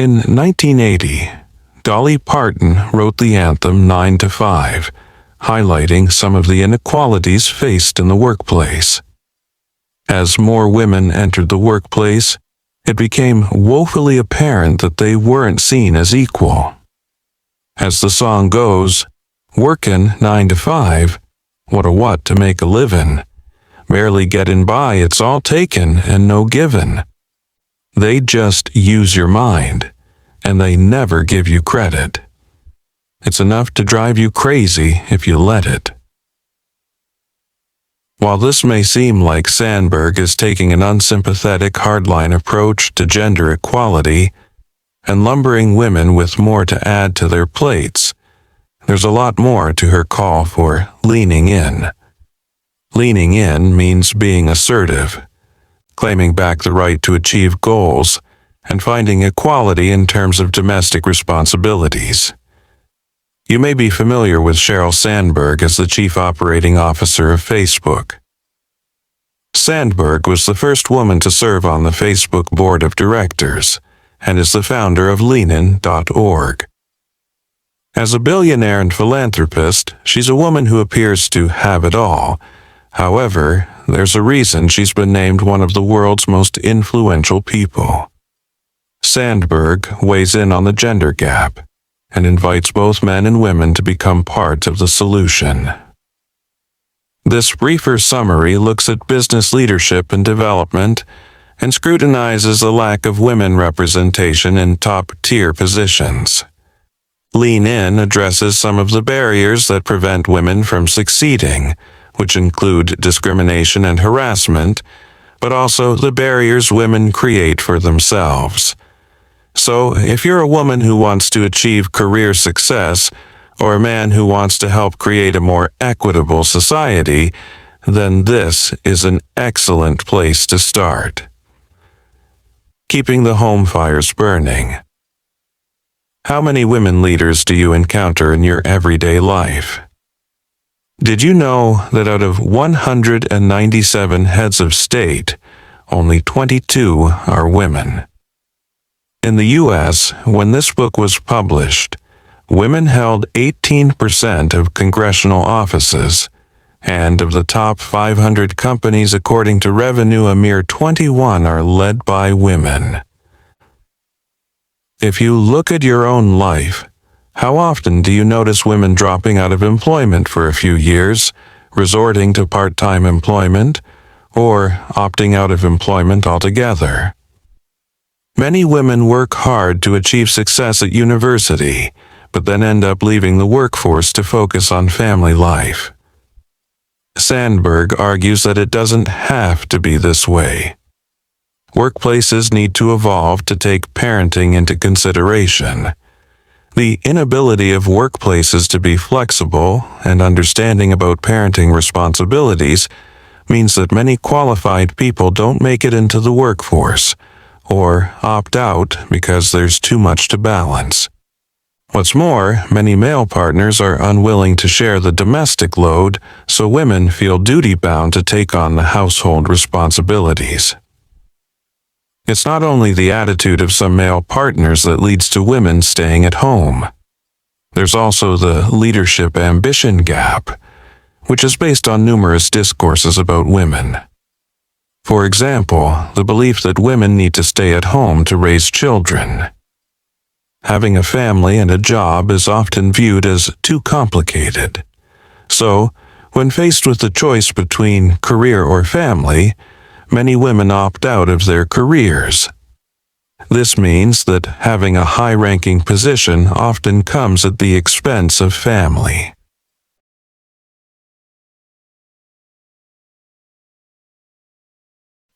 In 1980, Dolly Parton wrote the anthem 9 to 5, highlighting some of the inequalities faced in the workplace. As more women entered the workplace, it became woefully apparent that they weren't seen as equal. As the song goes, "Workin' 9 to 5, what a what to make a livin'. Barely getting by, it's all taken and no given. They just use your mind, and they never give you credit. It's enough to drive you crazy if you let it." While this may seem like Sandberg is taking an unsympathetic hardline approach to gender equality and lumbering women with more to add to their plates, there's a lot more to her call for leaning in. Leaning in means being assertive, claiming back the right to achieve goals, and finding equality in terms of domestic responsibilities. You may be familiar with Sheryl Sandberg as the Chief Operating Officer of Facebook. Sandberg was the first woman to serve on the Facebook Board of Directors and is the founder of Leanin.org. As a billionaire and philanthropist, she's a woman who appears to have it all. However, there's a reason she's been named one of the world's most influential people. Sandberg weighs in on the gender gap and invites both men and women to become part of the solution. This briefer summary looks at business leadership and development and scrutinizes the lack of women representation in top-tier positions. Lean In addresses some of the barriers that prevent women from succeeding, which include discrimination and harassment, but also the barriers women create for themselves. So, if you're a woman who wants to achieve career success, or a man who wants to help create a more equitable society, then this is an excellent place to start. Keeping the home fires burning. How many women leaders do you encounter in your everyday life? Did you know that out of 197 heads of state, only 22 are women? In the U.S., when this book was published, women held 18% of congressional offices, and of the top 500 companies according to revenue, a mere 21 are led by women. If you look at your own life, how often do you notice women dropping out of employment for a few years, resorting to part-time employment, or opting out of employment altogether? Many women work hard to achieve success at university, but then end up leaving the workforce to focus on family life. Sandberg argues that it doesn't have to be this way. Workplaces need to evolve to take parenting into consideration. The inability of workplaces to be flexible and understanding about parenting responsibilities means that many qualified people don't make it into the workforce, or opt out because there's too much to balance. What's more, many male partners are unwilling to share the domestic load, so women feel duty-bound to take on the household responsibilities. It's not only the attitude of some male partners that leads to women staying at home. There's also the leadership ambition gap, which is based on numerous discourses about women. For example, the belief that women need to stay at home to raise children. Having a family and a job is often viewed as too complicated. So, when faced with the choice between career or family, many women opt out of their careers. This means that having a high-ranking position often comes at the expense of family.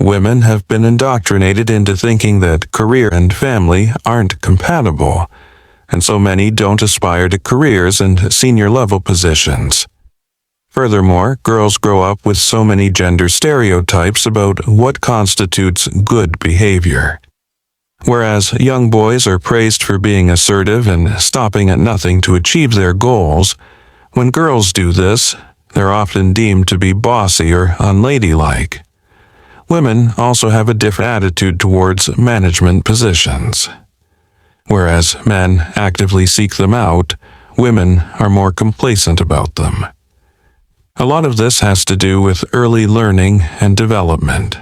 Women have been indoctrinated into thinking that career and family aren't compatible, and so many don't aspire to careers and senior-level positions. Furthermore, girls grow up with so many gender stereotypes about what constitutes good behavior. Whereas young boys are praised for being assertive and stopping at nothing to achieve their goals, when girls do this, they're often deemed to be bossy or unladylike. Women also have a different attitude towards management positions. Whereas men actively seek them out, women are more complacent about them. A lot of this has to do with early learning and development.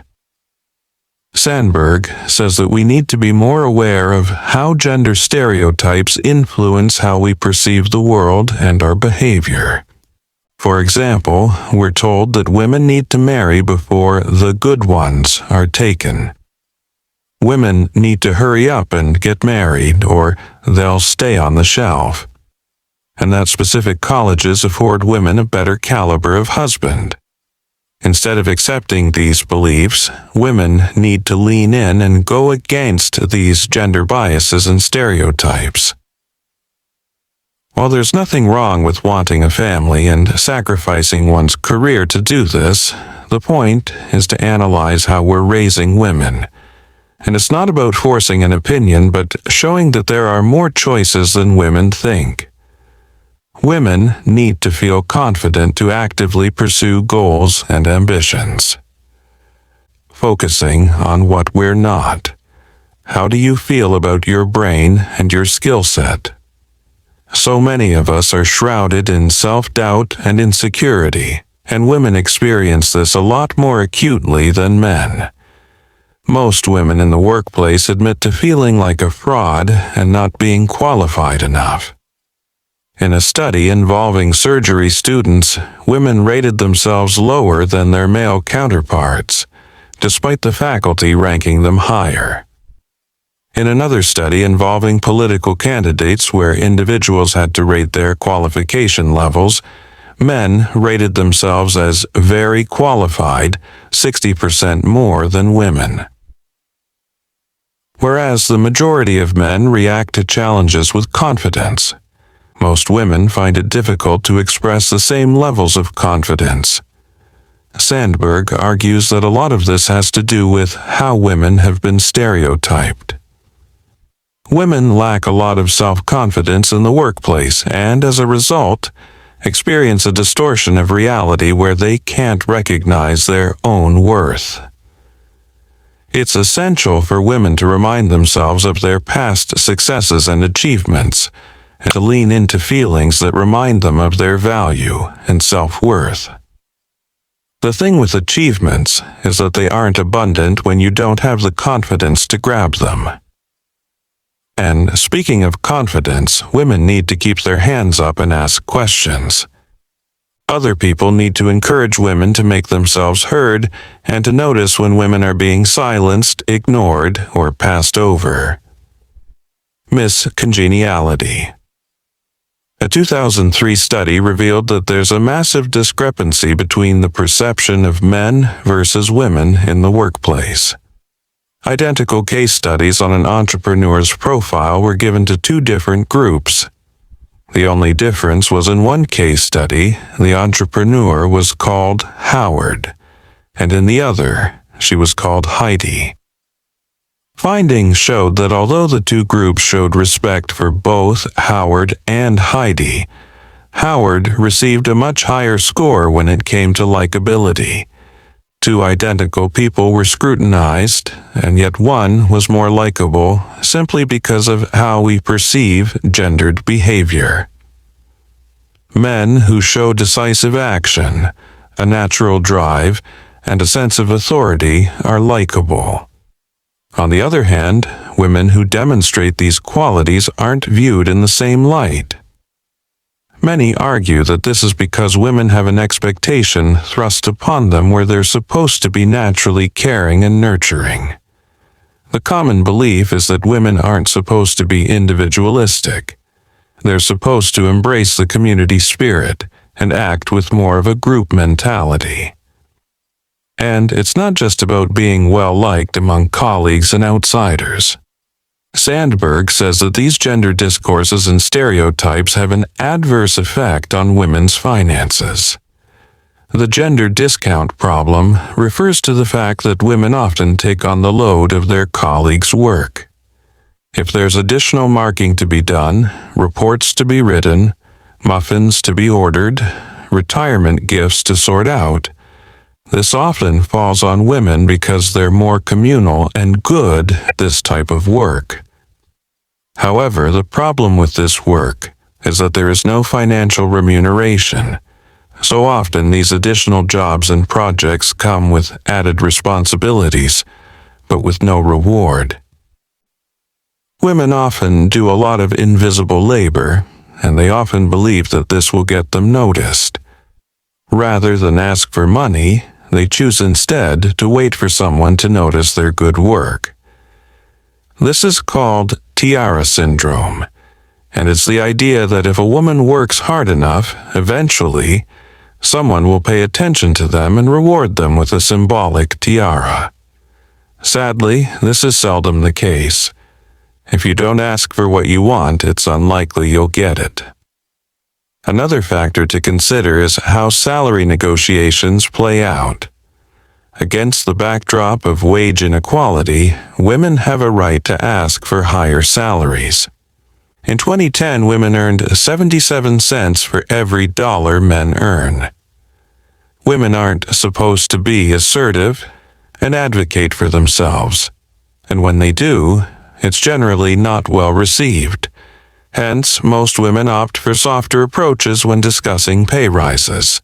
Sandberg says that we need to be more aware of how gender stereotypes influence how we perceive the world and our behavior. For example, we're told that women need to marry before the good ones are taken. Women need to hurry up and get married, or they'll stay on the shelf. And that specific colleges afford women a better caliber of husband. Instead of accepting these beliefs, women need to lean in and go against these gender biases and stereotypes. While there's nothing wrong with wanting a family and sacrificing one's career to do this, the point is to analyze how we're raising women. And it's not about forcing an opinion, but showing that there are more choices than women think. Women need to feel confident to actively pursue goals and ambitions. Focusing on what we're not. How do you feel about your brain and your skill set? So many of us are shrouded in self-doubt and insecurity, and women experience this a lot more acutely than men. Most women in the workplace admit to feeling like a fraud and not being qualified enough. In a study involving surgery students, women rated themselves lower than their male counterparts, despite the faculty ranking them higher. In another study involving political candidates where individuals had to rate their qualification levels, men rated themselves as very qualified, 60% more than women. Whereas the majority of men react to challenges with confidence, most women find it difficult to express the same levels of confidence. Sandberg argues that a lot of this has to do with how women have been stereotyped. Women lack a lot of self-confidence in the workplace and, as a result, experience a distortion of reality where they can't recognize their own worth. It's essential for women to remind themselves of their past successes and achievements, and to lean into feelings that remind them of their value and self-worth. The thing with achievements is that they aren't abundant when you don't have the confidence to grab them. And speaking of confidence, women need to keep their hands up and ask questions. Other people need to encourage women to make themselves heard and to notice when women are being silenced, ignored, or passed over. Miscongeniality. A 2003 study revealed that there's a massive discrepancy between the perception of men versus women in the workplace. Identical case studies on an entrepreneur's profile were given to two different groups. The only difference was in one case study, the entrepreneur was called Howard, and in the other, she was called Heidi. Findings showed that although the two groups showed respect for both Howard and Heidi, Howard received a much higher score when it came to likability. Two identical people were scrutinized, and yet one was more likable simply because of how we perceive gendered behavior. Men who show decisive action, a natural drive, and a sense of authority are likable. On the other hand, women who demonstrate these qualities aren't viewed in the same light. Many argue that this is because women have an expectation thrust upon them where they're supposed to be naturally caring and nurturing. The common belief is that women aren't supposed to be individualistic. They're supposed to embrace the community spirit and act with more of a group mentality. And it's not just about being well-liked among colleagues and outsiders. Sandberg says that these gender discourses and stereotypes have an adverse effect on women's finances. The gender discount problem refers to the fact that women often take on the load of their colleagues' work. If there's additional marking to be done, reports to be written, muffins to be ordered, retirement gifts to sort out, this often falls on women because they're more communal and good at this type of work. However, the problem with this work is that there is no financial remuneration. So often these additional jobs and projects come with added responsibilities, but with no reward. Women often do a lot of invisible labor, and they often believe that this will get them noticed. Rather than ask for money, they choose instead to wait for someone to notice their good work. This is called tiara syndrome, and it's the idea that if a woman works hard enough, eventually, someone will pay attention to them and reward them with a symbolic tiara. Sadly, this is seldom the case. If you don't ask for what you want, it's unlikely you'll get it. Another factor to consider is how salary negotiations play out. Against the backdrop of wage inequality, women have a right to ask for higher salaries. In 2010, women earned 77 cents for every dollar men earn. Women aren't supposed to be assertive and advocate for themselves, and when they do, it's generally not well received. Hence, most women opt for softer approaches when discussing pay rises.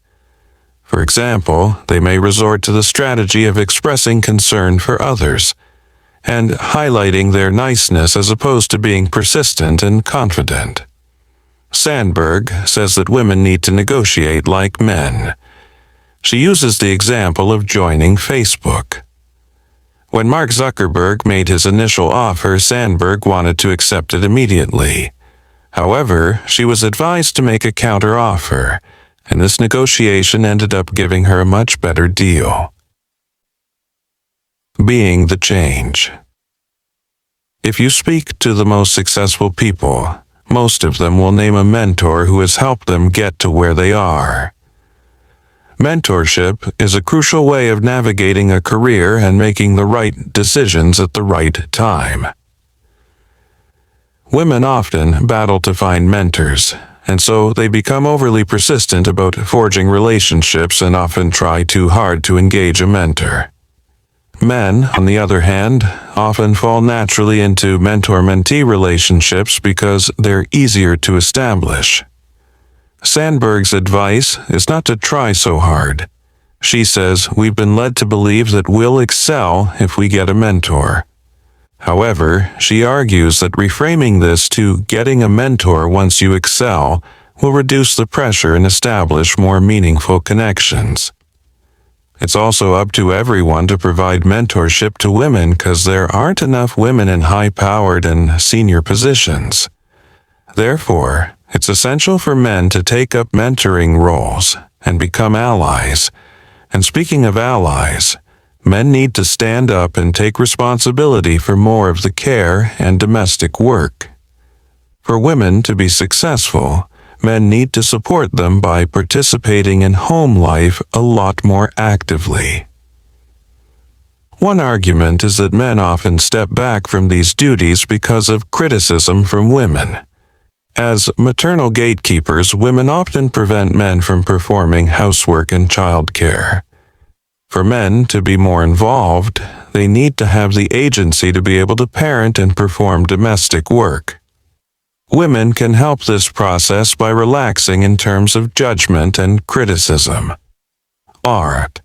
For example, they may resort to the strategy of expressing concern for others and highlighting their niceness as opposed to being persistent and confident. Sandberg says that women need to negotiate like men. She uses the example of joining Facebook. When Mark Zuckerberg made his initial offer, Sandberg wanted to accept it immediately. However, she was advised to make a counter-offer, and this negotiation ended up giving her a much better deal. Being the change. If you speak to the most successful people, most of them will name a mentor who has helped them get to where they are. Mentorship is a crucial way of navigating a career and making the right decisions at the right time. Women often battle to find mentors, and so they become overly persistent about forging relationships and often try too hard to engage a mentor. Men, on the other hand, often fall naturally into mentor-mentee relationships because they're easier to establish. Sandberg's advice is not to try so hard. She says, "We've been led to believe that we'll excel if we get a mentor." However, she argues that reframing this to getting a mentor once you excel will reduce the pressure and establish more meaningful connections. It's also up to everyone to provide mentorship to women because there aren't enough women in high-powered and senior positions. Therefore, it's essential for men to take up mentoring roles and become allies. And speaking of allies, men need to stand up and take responsibility for more of the care and domestic work. For women to be successful, men need to support them by participating in home life a lot more actively. One argument is that men often step back from these duties because of criticism from women. As maternal gatekeepers, women often prevent men from performing housework and childcare. For men to be more involved, they need to have the agency to be able to parent and perform domestic work. Women can help this process by relaxing in terms of judgment and criticism. Art.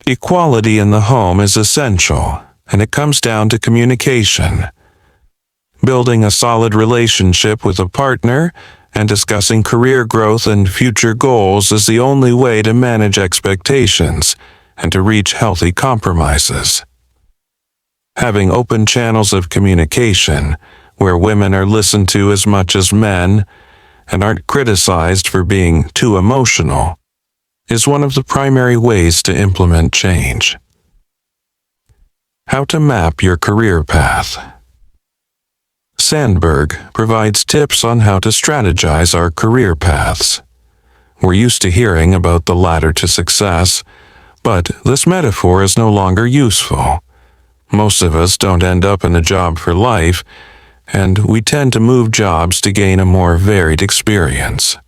Equality in the home is essential, and it comes down to communication. Building a solid relationship with a partner and discussing career growth and future goals is the only way to manage expectations and to reach healthy compromises. Having open channels of communication, where women are listened to as much as men and aren't criticized for being too emotional, is one of the primary ways to implement change. How to map your career path. Sandberg provides tips on how to strategize our career paths. We're used to hearing about the ladder to success, but this metaphor is no longer useful. Most of us don't end up in a job for life, and we tend to move jobs to gain a more varied experience.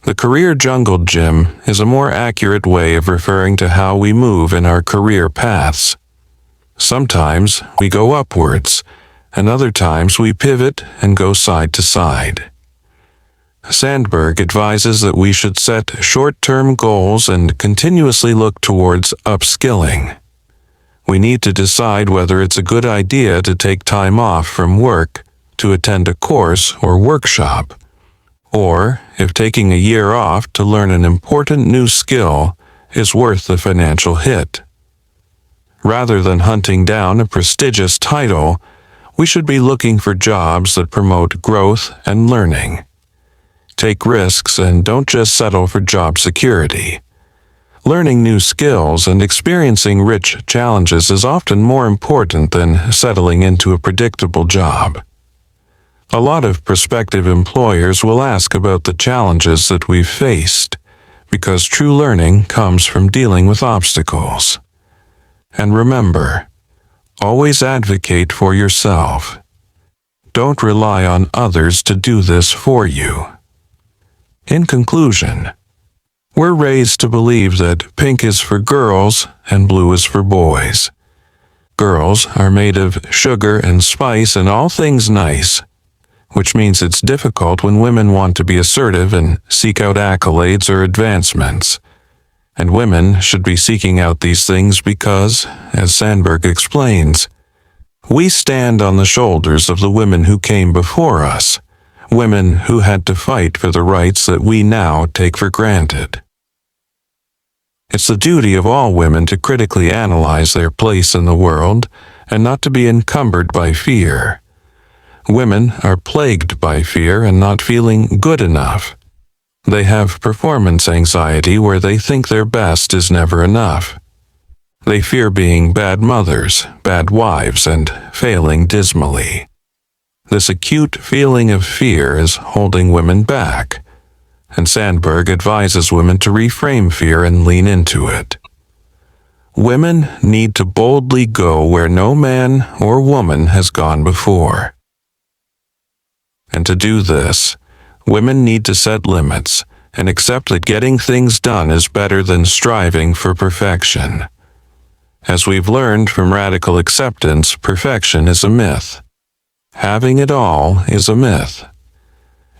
The career jungle gym is a more accurate way of referring to how we move in our career paths. Sometimes we go upwards, and other times we pivot and go side to side. Sandberg advises that we should set short-term goals and continuously look towards upskilling. We need to decide whether it's a good idea to take time off from work to attend a course or workshop, or if taking a year off to learn an important new skill is worth the financial hit. Rather than hunting down a prestigious title, we should be looking for jobs that promote growth and learning. Take risks and don't just settle for job security. Learning new skills and experiencing rich challenges is often more important than settling into a predictable job. A lot of prospective employers will ask about the challenges that we've faced, because true learning comes from dealing with obstacles. And remember, always advocate for yourself. Don't rely on others to do this for you. In conclusion, we're raised to believe that pink is for girls and blue is for boys. Girls are made of sugar and spice and all things nice, which means it's difficult when women want to be assertive and seek out accolades or advancements. And women should be seeking out these things because, as Sandberg explains, we stand on the shoulders of the women who came before us, women who had to fight for the rights that we now take for granted. It's the duty of all women to critically analyze their place in the world and not to be encumbered by fear. Women are plagued by fear and not feeling good enough. They have performance anxiety where they think their best is never enough. They fear being bad mothers, bad wives, and failing dismally. This acute feeling of fear is holding women back, and Sandberg advises women to reframe fear and lean into it. Women need to boldly go where no man or woman has gone before. And to do this, women need to set limits and accept that getting things done is better than striving for perfection. As we've learned from radical acceptance, perfection is a myth. Having it all is a myth.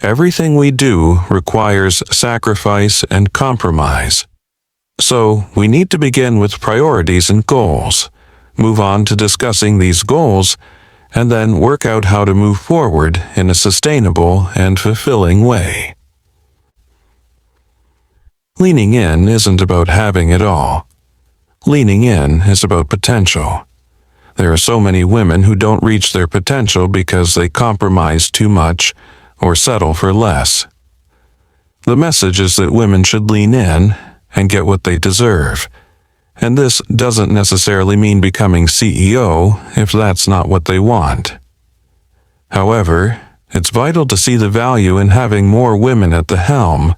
Everything we do requires sacrifice and compromise. So we need to begin with priorities and goals, move on to discussing these goals, and then work out how to move forward in a sustainable and fulfilling way. Leaning in isn't about having it all. Leaning in is about potential. There are so many women who don't reach their potential because they compromise too much or settle for less. The message is that women should lean in and get what they deserve. And this doesn't necessarily mean becoming CEO if that's not what they want. However, it's vital to see the value in having more women at the helm,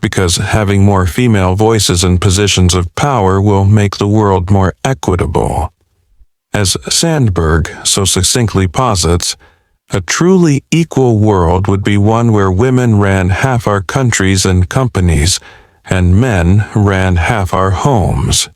because having more female voices in positions of power will make the world more equitable. As Sandberg so succinctly posits, a truly equal world would be one where women ran half our countries and companies, and men ran half our homes.